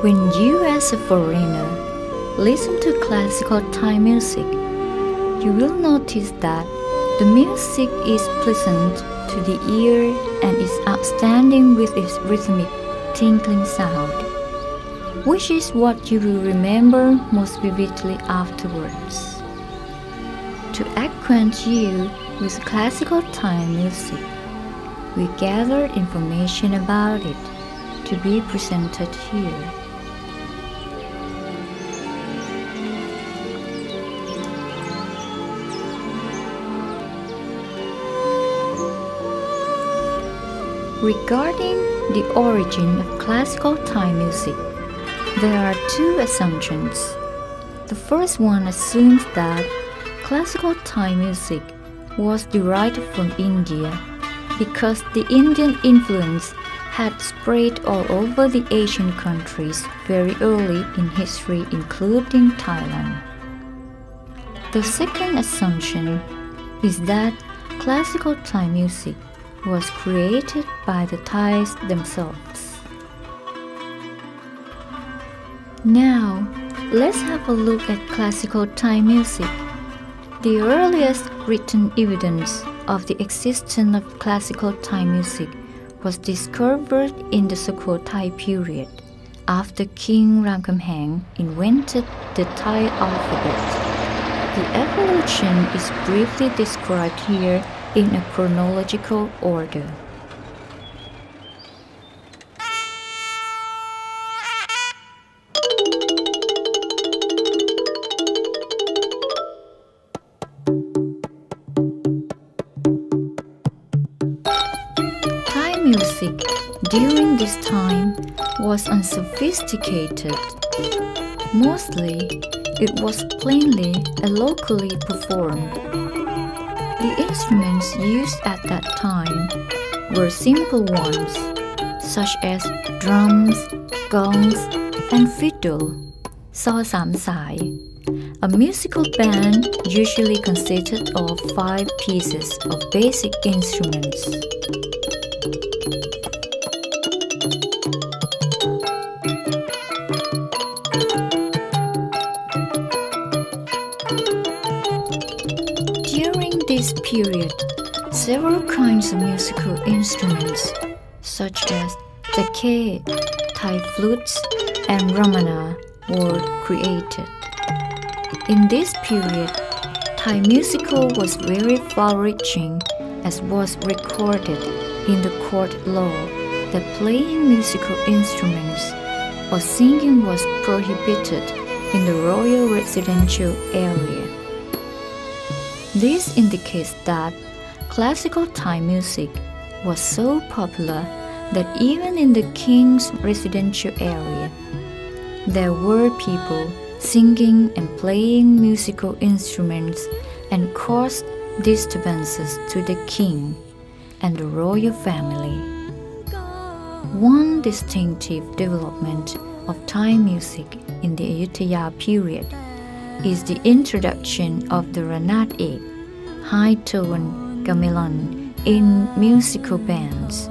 When you as a foreigner listen to classical Thai music, you will notice that the music is pleasant to the ear and is outstanding with its rhythmic, tinkling sound, which is what you will remember most vividly afterwards. To acquaint you with classical Thai music, we gathered information about it to be presented here. Regarding the origin of classical Thai music, there are two assumptions. The first one assumes that classical Thai music was derived from India because the Indian influence had spread all over the Asian countries very early in history, including Thailand. The second assumption is that classical Thai music was created by the Thais themselves. Now, let's have a look at classical Thai music. The earliest written evidence of the existence of classical Thai music was discovered in the Sukhothai period, after King Rajachat invented the Thai alphabet. The evolution is briefly described here in a chronological order. Thai music during this time was unsophisticated. Mostly, it was plainly and locally performed. The instruments used at that time were simple ones, such as drums, gongs, and fiddle, saw sam sai. A musical band usually consisted of 5 pieces of basic instruments. During this period, several kinds of musical instruments, such as takhe, Thai flutes, and ramana, were created. In this period, Thai musical was very far-reaching, as was recorded in the court law that playing musical instruments or singing was prohibited in the royal residential area. This indicates that classical Thai music was so popular that even in the king's residential area, there were people singing and playing musical instruments and caused disturbances to the king and the royal family. One distinctive development of Thai music in the Ayutthaya period is the introduction of the Ranat-ek, high-tone gamelan, in musical bands.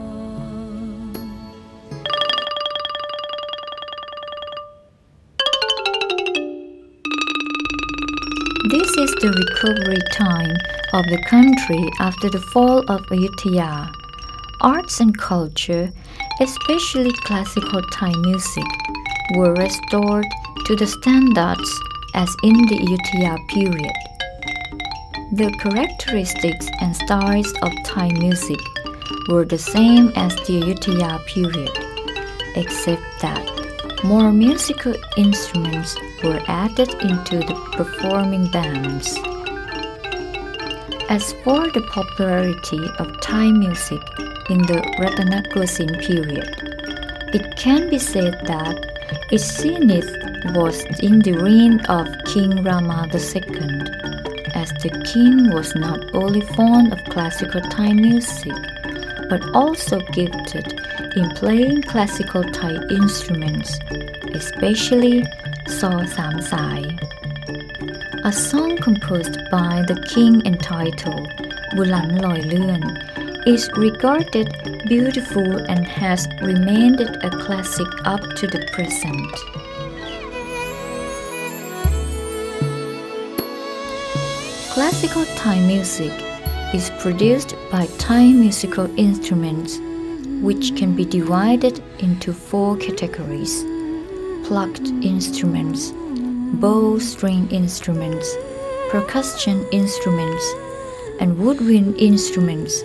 This is the recovery time of the country after the fall of Ayutthaya. Arts and culture, especially classical Thai music, were restored to the standards as in the Ayutthaya period. The characteristics and styles of Thai music were the same as the Ayutthaya period, except that more musical instruments were added into the performing bands. As for the popularity of Thai music in the Rattanakosin period, it can be said that its zenith was in the reign of King Rama II, as the king was not only fond of classical Thai music, but also gifted in playing classical Thai instruments, especially saw sam sai. A song composed by the king entitled Bulan Loi Luen is regarded beautiful and has remained a classic up to the present. Classical Thai music is produced by Thai musical instruments, which can be divided into 4 categories: plucked instruments, bow string instruments, percussion instruments, and woodwind instruments.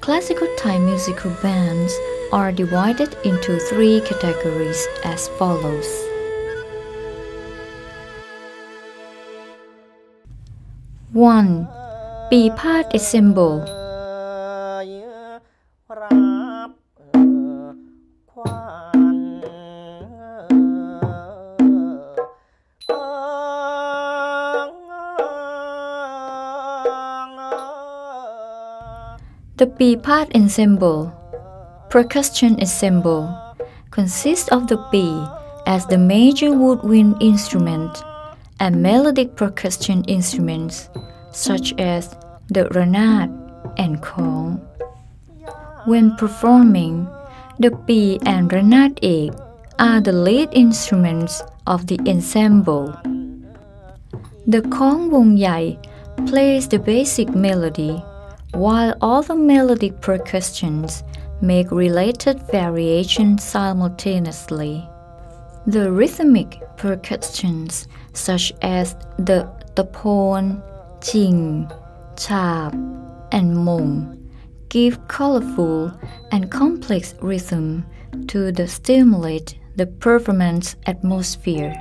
Classical Thai musical bands are divided into 3 categories as follows. 1. ปีพาด ensemble. The ปีพาด ensemble, percussion ensemble, consists of the ปี as the major woodwind instrument and melodic percussion instruments such as the ranat and khong. When performing, the ปี and ranat ek are the lead instruments of the ensemble. The khong wong yai plays the basic melody, while all the melodic percussions make related variations simultaneously. The rhythmic percussions such as the tapon, ching, chap, and mong give colorful and complex rhythm to stimulate the performance atmosphere.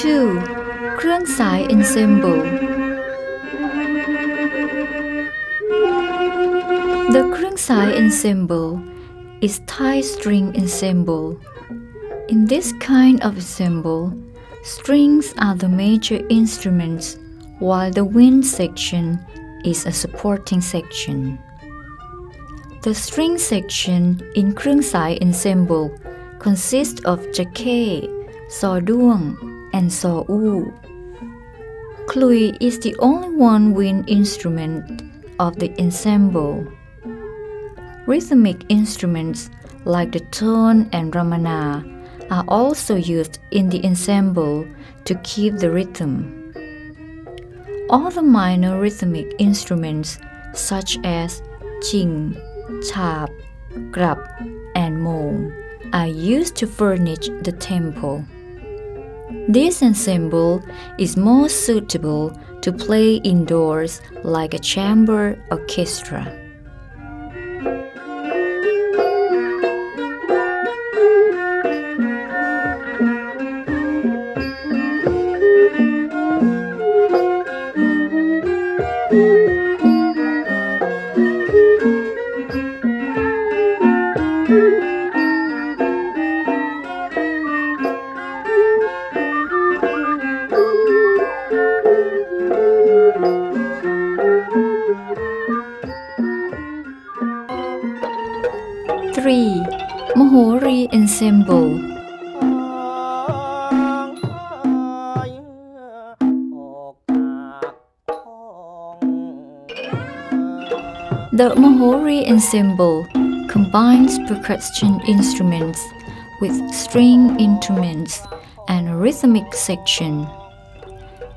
2. เครื่องสาย ensemble. The เครื่องสาย ensemble is Thai string ensemble. In this kind of ensemble, strings are the major instruments, while the wind section is a supporting section. The string section in เครื่องสาย ensemble consists of jake, sawduang, and sawu. Klui is the only one wind instrument of the ensemble. Rhythmic instruments like the tone and ramana are also used in the ensemble to keep the rhythm. All the minor rhythmic instruments such as ching, chap, grab, and mong are used to furnish the tempo. This ensemble is more suitable to play indoors like a chamber orchestra. 3. Mohori ensemble. The Mohori ensemble combines percussion instruments with string instruments and a rhythmic section.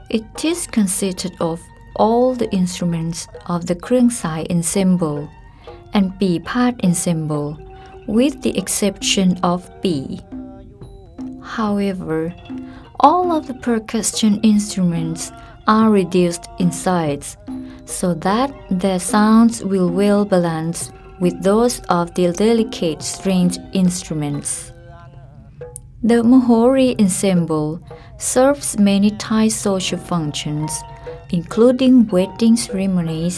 It is consisted of all the instruments of the เครื่องสาย ensemble and ปีพาด ensemble, with the exception of ปี However, all of the percussion instruments are reduced in size so that their sounds will well balance with those of the delicate stringed instruments. The Mohori ensemble serves many Thai social functions, including wedding ceremonies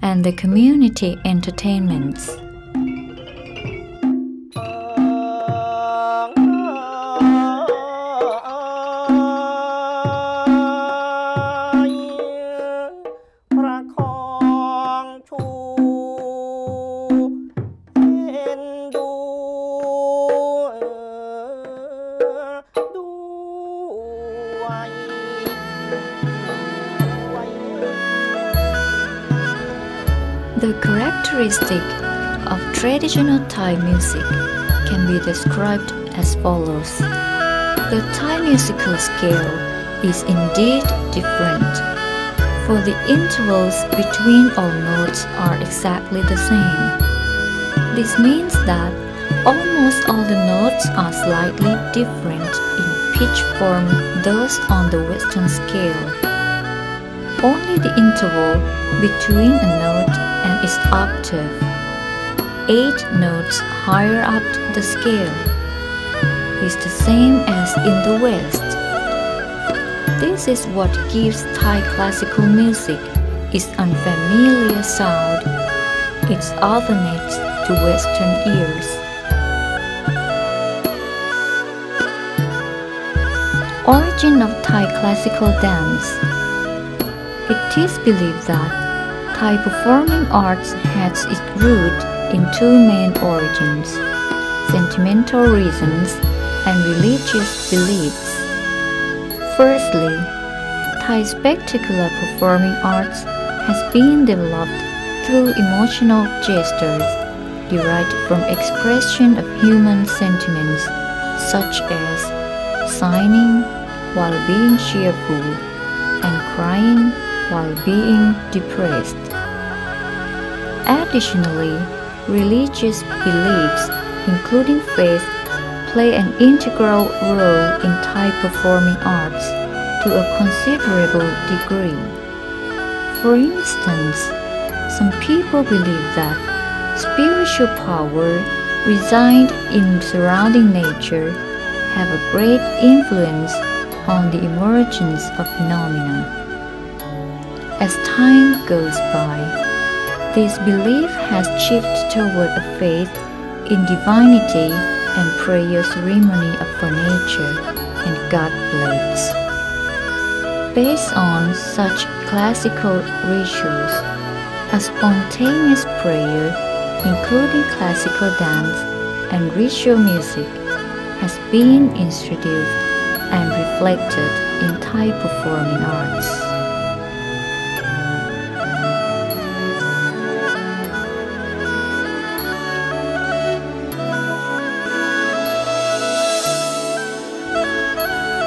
and the community entertainments. เ The characteristic of traditional Thai music can be described as follows. The Thai musical scale is indeed different, for the intervals between all notes are exactly the same. This means that almost all the notes are slightly different in pitch from those on the Western scale. Only the interval between a note and its octave, 8 notes higher up the scale, is the same as in the West. This is what gives Thai classical music its unfamiliar sound. It alternates to Western ears. Origin of Thai classical dance. It is believed that Thai performing arts has its root in two main origins: sentimental reasons and religious beliefs. Firstly, Thai spectacular performing arts has been developed through emotional gestures derived from expression of human sentiments such as signing while being cheerful and crying while being depressed. Additionally, religious beliefs, including faith, play an integral role in Thai performing arts to a considerable degree. For instance, some people believe that spiritual power resigned in surrounding nature have a great influence on the emergence of phenomena. As time goes by, this belief has shifted toward a faith in divinity and prayer ceremony for nature and god blades. Based on such classical rituals, a spontaneous prayer, including classical dance and ritual music, has been introduced and reflected in Thai performing arts.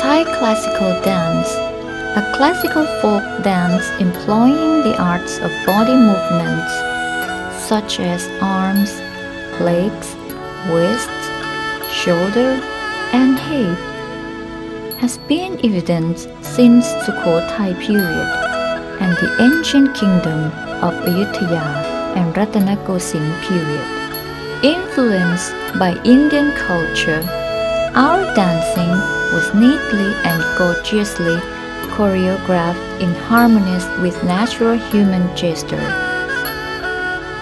Thai classical dance, a classical folk dance employing the arts of body movements such as arms, legs, waist, shoulder, and head, has been evident since Sukhothai period and the ancient kingdom of Ayutthaya and Ratanakosin period. Influenced by Indian culture, our dancing was neatly and gorgeously choreographed in harmony with natural human gesture.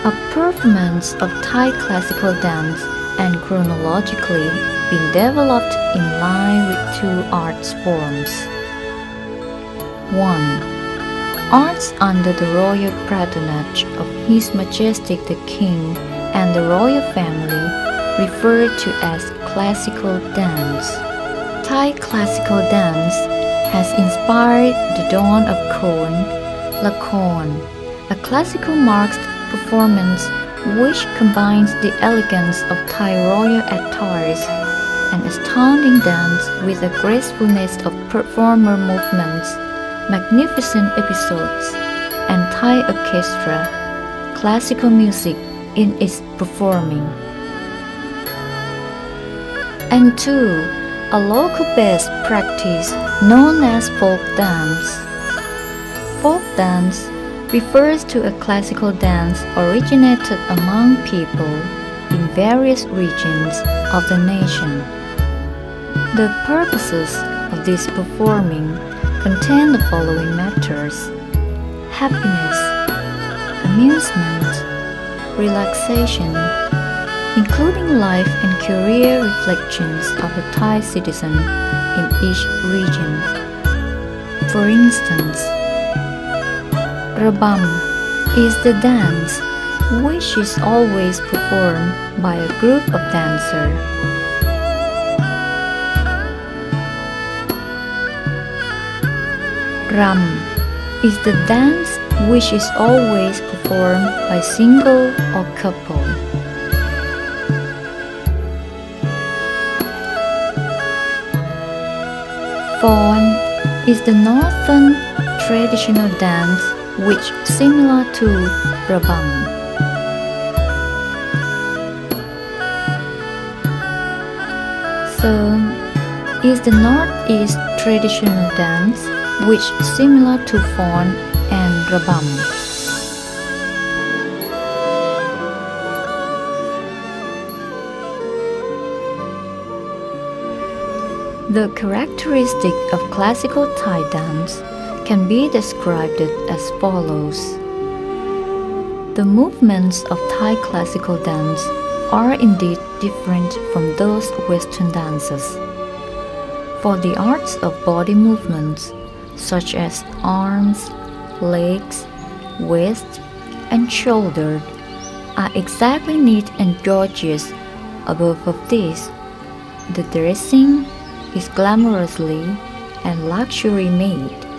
A performance of Thai classical dance and chronologically been developed in line with two arts forms. 1. Arts under the royal patronage of His Majesty the King and the royal family, referred to as classical dance. Thai classical dance has inspired the dawn of Phranakhon, a classical masked performance which combines the elegance of Thai royal attires and astounding dance with the gracefulness of performer movements, magnificent episodes, and Thai orchestra, classical music in its performing. And 2. A local-based practice known as folk dance. Folk dance refers to a classical dance originated among people in various regions of the nation. The purposes of this performing contain the following matters: happiness, amusement, relaxation, including life and career reflections of a Thai citizen in each region. For instance, Rabam is the dance which is always performed by a group of dancers. Ram is the dance which is always performed by single or couple. Fawn is the northern traditional dance which similar to Rabam. Thurn is the northeast traditional dance which similar to Fawn and Rabam. The characteristic of classical Thai dance can be described as follows. The movements of Thai classical dance are indeed different from those Western dances. For the arts of body movements, such as arms, legs, waist, and shoulder, are exactly neat and gorgeous. Above of this, the dressing is glamorously and luxury made.